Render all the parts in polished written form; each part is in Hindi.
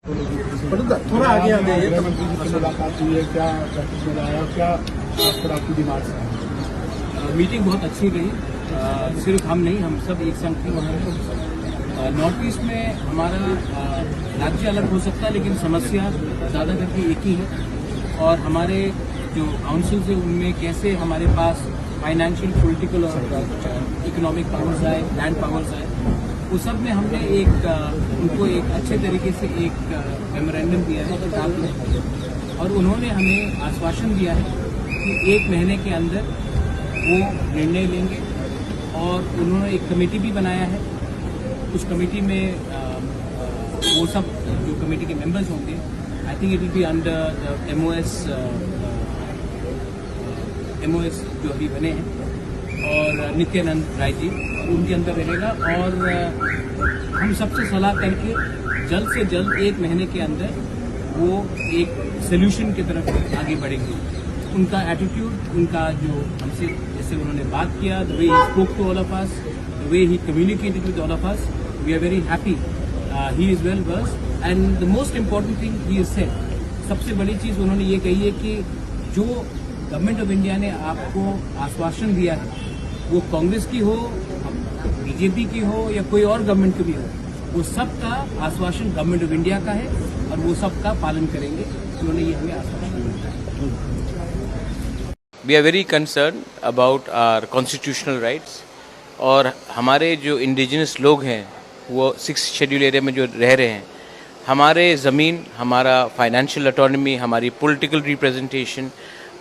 थोड़ा आगे आ जाइए। मुख्यमंत्री से मुलाकात हुई है, क्या में आया, क्या खास पर आपकी डिमांड्स हैं? मीटिंग बहुत अच्छी रही। सिर्फ हम नहीं, हम सब एक संग थे वहाँ पे। नॉर्थ ईस्ट में हमारा राज्य अलग हो सकता है, लेकिन समस्या ज़्यादा करके एक ही है। और हमारे जो काउंसिल्स है उनमें कैसे हमारे पास फाइनेंशियल, पॉलिटिकल और इकोनॉमिक पावर्स आए, लैंड पावर्स आए, वो सब में हमने उनको एक अच्छे तरीके से एक मेमोरेंडम दिया है किताब में, और उन्होंने हमें आश्वासन दिया है कि 1 महीने के अंदर वो निर्णय लेंगे। और उन्होंने एक कमेटी भी बनाया है। उस कमेटी में वो सब जो कमेटी के मेंबर्स होंगे, I think it will be under the MOS जो अभी बने हैं, और नित्यानंद राय जी उनके अंदर रहेगा। और हम सबसे सलाह करके जल्द से जल्द 1 महीने के अंदर वो एक सोल्यूशन की तरफ आगे बढ़ेंगे। उनका एटीट्यूड, उनका जो हमसे जैसे उन्होंने बात किया, the way he spoke to all of us, the way he communicated with all of us, we are very happy. He is well versed and the most important thing he is said, सबसे बड़ी चीज़ उन्होंने ये कही है कि जो गवर्नमेंट ऑफ इंडिया ने आपको आश्वासन दिया है, वो कांग्रेस की हो, बीजेपी की हो या कोई और गवर्नमेंट की भी हो, वो सबका आश्वासन गवर्नमेंट ऑफ इंडिया का है और वो सबका पालन करेंगे। उन्होंने ये हमें आश्वासन दिया है। We are very concern about our constitutional rights, और हमारे जो इंडिजिनस लोग हैं वो 6 शेड्यूल एरिया में जो रह रहे हैं, हमारे ज़मीन, हमारा फाइनेंशियल ऑटोनॉमी, हमारी पॉलिटिकल रिप्रेजेंटेशन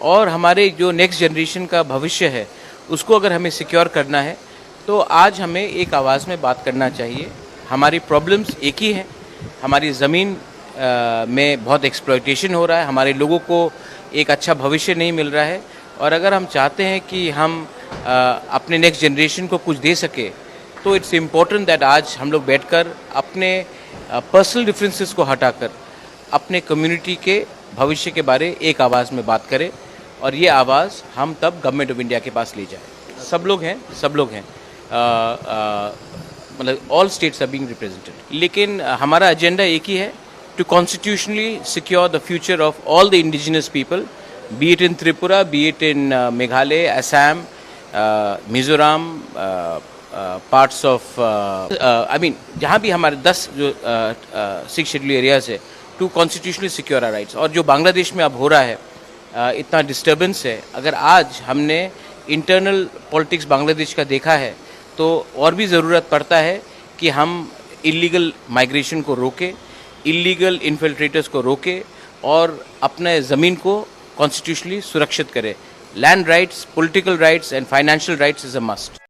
और हमारे जो नेक्स्ट जनरेशन का भविष्य है, उसको अगर हमें सिक्योर करना है तो आज हमें एक आवाज़ में बात करना चाहिए। हमारी प्रॉब्लम्स एक ही हैं, हमारी ज़मीन में बहुत एक्सप्लॉयटेशन हो रहा है, हमारे लोगों को एक अच्छा भविष्य नहीं मिल रहा है, और अगर हम चाहते हैं कि हम अपने नेक्स्ट जनरेशन को कुछ दे सके, तो इट्स इम्पोर्टेंट दैट आज हम लोग बैठकर अपने पर्सनल डिफरेंसेस को हटाकर अपने कम्युनिटी के भविष्य के बारे एक आवाज़ में बात करें, और ये आवाज़ हम तब गवर्नमेंट ऑफ इंडिया के पास ले जाए। सब लोग हैं मतलब all states are being represented, लेकिन हमारा एजेंडा एक ही है, to constitutionally secure the future of all the indigenous people, be it in Tripura, be it in Meghalaya, Assam, Mizoram, parts of I mean जहाँ भी हमारे 10 जो 6 शेड्यूल एरियाज है, to constitutionally secure our rights. और जो बांग्लादेश में अब हो रहा है, इतना डिस्टर्बेंस है, अगर आज हमने इंटरनल पॉलिटिक्स बांग्लादेश का देखा है, तो और भी ज़रूरत पड़ता है कि हम इलीगल माइग्रेशन को रोकें, इलीगल इन्फिल्ट्रेटर्स को रोकें और अपने ज़मीन को कॉन्स्टिट्यूशनली सुरक्षित करें। Land rights, political rights and financial rights is a must.